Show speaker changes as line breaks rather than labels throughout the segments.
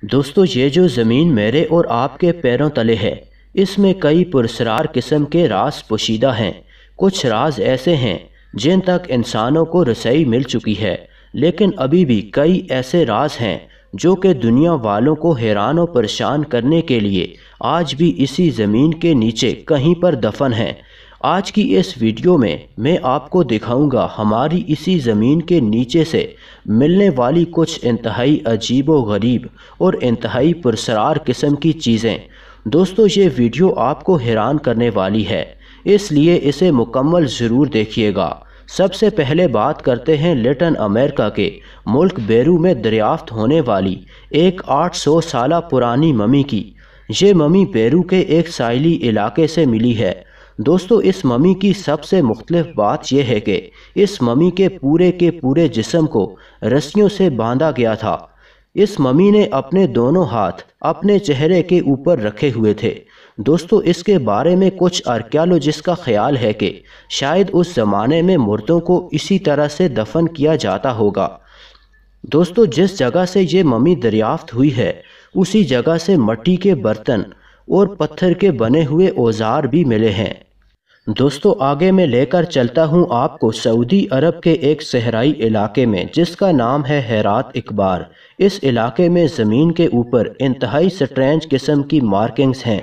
دوستو یہ جو زمین میرے اور آپ کے پیروں تلے ہے، اس میں کئی پراسرار قسم کے راز پوشیدہ ہیں۔ کچھ راز ایسے ہیں جن تک انسانوں کو رسائی مل چکی ہے، لیکن ابھی بھی کئی ایسے راز ہیں جو کہ دنیا والوں کو حیران و پریشان کرنے کے لیے آج بھی اسی زمین کے نیچے کہیں پر دفن ہیں۔ آج کی اس ویڈیو میں آپ کو دکھاؤں گا ہماری اسی زمین کے نیچے سے ملنے والی کچھ انتہائی عجیب و غریب اور انتہائی پراسرار قسم کی چیزیں۔ دوستو یہ ویڈیو آپ کو حیران کرنے والی ہے، اس لیے اسے مکمل ضرور دیکھیے گا۔ سب سے پہلے بات کرتے ہیں لیٹن امریکہ کے ملک پیرو میں دریافت ہونے والی ایک 800 سالہ پرانی ممی کی۔ یہ ممی پیرو کے ایک ساحلی علاقے سے ملی ہے۔ دوستو اس ممی کی سب سے مختلف بات یہ ہے کہ اس ممی کے پورے جسم کو رسیوں سے باندھا گیا تھا۔ اس ممی نے اپنے دونوں ہاتھ اپنے چہرے کے اوپر رکھے ہوئے تھے۔ دوستو اس کے بارے میں کچھ آرکیالوجسٹ کا خیال ہے کہ شاید اس زمانے میں مردوں کو اسی طرح سے دفن کیا جاتا ہوگا۔ دوستو جس جگہ سے یہ ممی دریافت ہوئی ہے، اسی جگہ سے مٹی کے برتن اور پتھر کے بنے ہوئے اوزار بھی ملے ہیں۔ دوستو آگے میں لے کر چلتا ہوں آپ کو سعودی عرب کے ایک صحرائی علاقے میں جس کا نام ہے ہیرات اکبار۔ اس علاقے میں زمین کے اوپر انتہائی سٹرینج قسم کی مارکنگز ہیں۔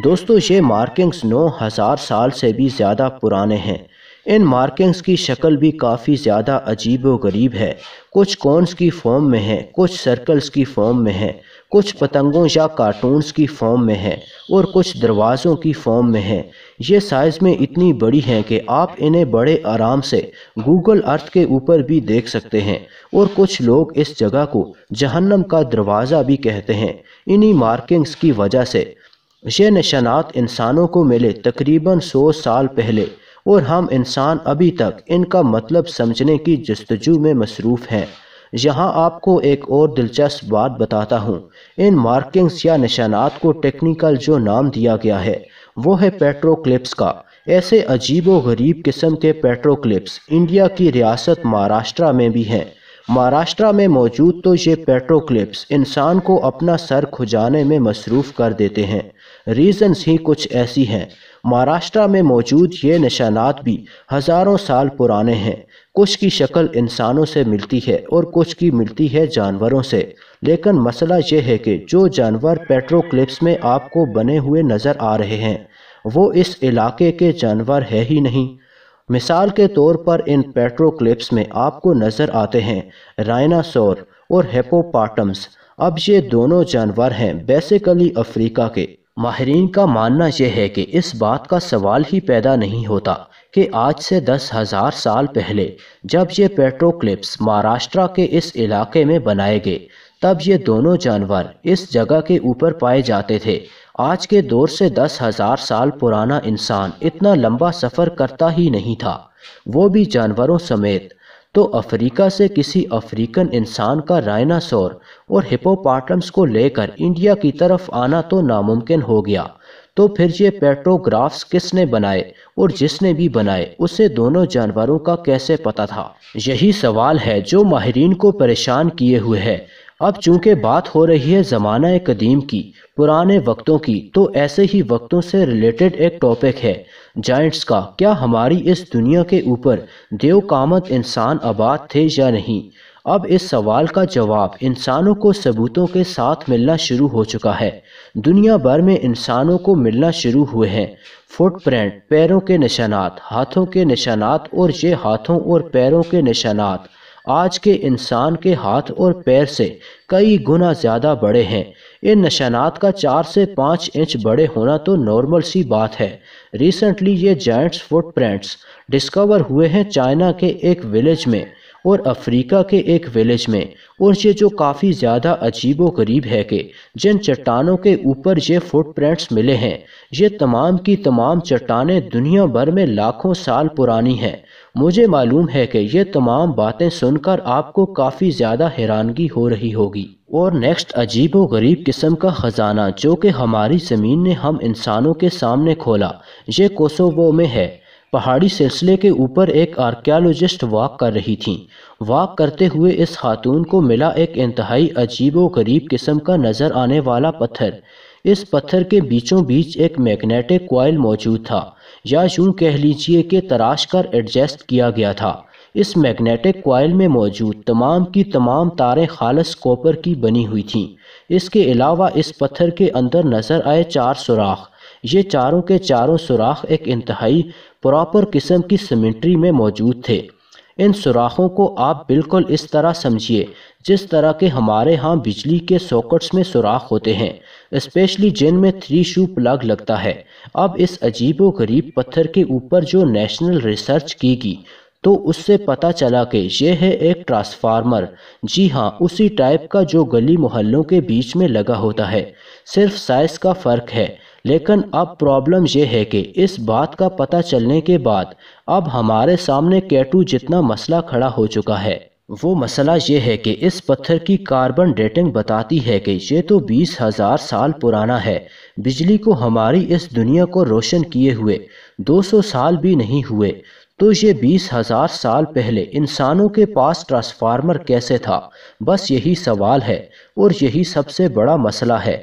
دوستو یہ مارکنگز 9000 سال سے بھی زیادہ پرانے ہیں۔ ان مارکنگز کی شکل بھی کافی زیادہ عجیب و غریب ہے۔ کچھ کونز کی فارم میں ہیں، کچھ سرکلز کی فارم میں ہیں، کچھ پتنگوں یا کارٹونز کی فارم میں ہیں اور کچھ دروازوں کی فارم میں ہیں۔ یہ سائز میں اتنی بڑی ہیں کہ آپ انہیں بڑے آرام سے گوگل ارتھ کے اوپر بھی دیکھ سکتے ہیں، اور کچھ لوگ اس جگہ کو جہنم کا دروازہ بھی کہتے ہیں۔ انہی مارکنگز کی وجہ سے یہ نشانات انسانوں کو ملے تقریباً 100 سال پہلے، اور ہم انسان ابھی تک ان کا مطلب سمجھنے کی جستجو میں مصروف ہیں۔ یہاں آپ کو ایک اور دلچسپ بات بتاتا ہوں۔ ان مارکنگز یا نشانات کو ٹیکنیکل جو نام دیا گیا ہے وہ ہے پیٹروکلپس کا۔ ایسے عجیب و غریب قسم کے پیٹروکلپس انڈیا کی ریاست مہاراشٹرا میں بھی ہیں۔ مہاراشٹرا میں موجود تو یہ پیٹروکلپس انسان کو اپنا سر کھجانے میں مصروف کر دیتے ہیں۔ ریزنز ہی کچھ ایسی ہیں۔ مہاراشٹرا میں موجود یہ نشانات بھی ہزاروں سال پرانے ہیں۔ کچھ کی شکل انسانوں سے ملتی ہے اور کچھ کی ملتی ہے جانوروں سے، لیکن مسئلہ یہ ہے کہ جو جانور پیٹروکلپس میں آپ کو بنے ہوئے نظر آ رہے ہیں وہ اس علاقے کے جانور ہے ہی نہیں۔ مثال کے طور پر ان پیٹروکلپس میں آپ کو نظر آتے ہیں رائناسور اور ہیپوپاٹمس۔ اب یہ دونوں جانور ہیں بیسیکلی افریقہ کے۔ ماہرین کا ماننا یہ ہے کہ اس بات کا سوال ہی پیدا نہیں ہوتا کہ آج سے 10,000 سال پہلے جب یہ پیٹروکلپس مہاراشٹرا کے اس علاقے میں بنائے گئے تب یہ دونوں جانور اس جگہ کے اوپر پائے جاتے تھے۔ آج کے دور سے 10,000 سال پرانا انسان اتنا لمبا سفر کرتا ہی نہیں تھا، وہ بھی جانوروں سمیت۔ تو افریقہ سے کسی افریقن انسان کا رائناسور اور ہپوپاٹمس کو لے کر انڈیا کی طرف آنا تو ناممکن ہو گیا۔ تو پھر یہ پیٹروگرافز کس نے بنائے، اور جس نے بھی بنائے اسے دونوں جانوروں کا کیسے پتہ تھا؟ یہی سوال ہے جو ماہرین کو پریشان کیے ہوئے ہے۔ اب چونکہ بات ہو رہی ہے زمانہ قدیم کی، پرانے وقتوں کی، تو ایسے ہی وقتوں سے ریلیٹڈ ایک ٹاپک ہے جائنٹس کا۔ کیا ہماری اس دنیا کے اوپر دیو کامت انسان آباد تھے یا نہیں؟ اب اس سوال کا جواب انسانوں کو ثبوتوں کے ساتھ ملنا شروع ہو چکا ہے۔ دنیا بھر میں انسانوں کو ملنا شروع ہوئے ہیں فٹ پرنٹ، پیروں کے نشانات، ہاتھوں کے نشانات، اور یہ ہاتھوں اور پیروں کے نشانات آج کے انسان کے ہاتھ اور پیر سے کئی گنا زیادہ بڑے ہیں۔ ان نشانات کا 4 سے 5 انچ بڑے ہونا تو نارمل سی بات ہے۔ ریسنٹلی یہ جائنٹس فٹ پرنٹس ڈسکور ہوئے ہیں چائنا کے ایک ولیج میں اور افریقہ کے ایک ولیج میں، اور یہ جو کافی زیادہ عجیب و غریب ہے کہ جن چٹانوں کے اوپر یہ فٹ پرنٹس ملے ہیں یہ تمام کی تمام چٹانیں دنیا بھر میں لاکھوں سال پرانی ہیں۔ مجھے معلوم ہے کہ یہ تمام باتیں سن کر آپ کو کافی زیادہ حیرانگی ہو رہی ہوگی۔ اور نیکسٹ عجیب و غریب قسم کا خزانہ جو کہ ہماری زمین نے ہم انسانوں کے سامنے کھولا، یہ کوسوو میں ہے۔ پہاڑی سلسلے کے اوپر ایک آرکیالوجسٹ واک کر رہی تھیں۔ واک کرتے ہوئے اس خاتون کو ملا ایک انتہائی عجیب و غریب قسم کا نظر آنے والا پتھر۔ اس پتھر کے بیچوں بیچ ایک میگنیٹک کوائل موجود تھا، یا یوں کہہ لیجئے کہ تراش کر ایڈجسٹ کیا گیا تھا۔ اس میگنیٹک کوائل میں موجود تمام کی تمام تاریں خالص کوپر کی بنی ہوئی تھیں۔ اس کے علاوہ اس پتھر کے اندر نظر آئے 4 سوراخ۔ یہ چاروں کے چاروں سوراخ ایک انتہائی پراپر قسم کی سیمیٹری میں موجود تھے۔ ان سوراخوں کو آپ بالکل اس طرح سمجھیے جس طرح کہ ہمارے ہاں بجلی کے ساکٹس میں سوراخ ہوتے ہیں، اسپیشلی جن میں 3 شو پلگ لگتا ہے۔ اب اس عجیب و غریب پتھر کے اوپر جو نیشنل ریسرچ کی گئی تو اس سے پتہ چلا کہ یہ ہے ایک ٹرانسفارمر۔ جی ہاں، اسی ٹائپ کا جو گلی محلوں کے بیچ میں لگا ہوتا ہے، صرف سائز کا فرق ہے۔ لیکن اب پرابلم یہ ہے کہ اس بات کا پتہ چلنے کے بعد اب ہمارے سامنے کیٹو جتنا مسئلہ کھڑا ہو چکا ہے۔ وہ مسئلہ یہ ہے کہ اس پتھر کی کاربن ڈیٹنگ بتاتی ہے کہ یہ تو 20,000 سال پرانا ہے۔ بجلی کو ہماری اس دنیا کو روشن کیے ہوئے 200 سال بھی نہیں ہوئے، تو یہ 20,000 سال پہلے انسانوں کے پاس ٹرانسفارمر کیسے تھا؟ بس یہی سوال ہے، اور یہی سب سے بڑا مسئلہ ہے۔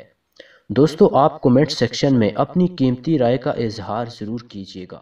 دوستو، آپ کومنٹ سیکشن میں اپنی قیمتی رائے کا اظہار ضرور کیجیے گا۔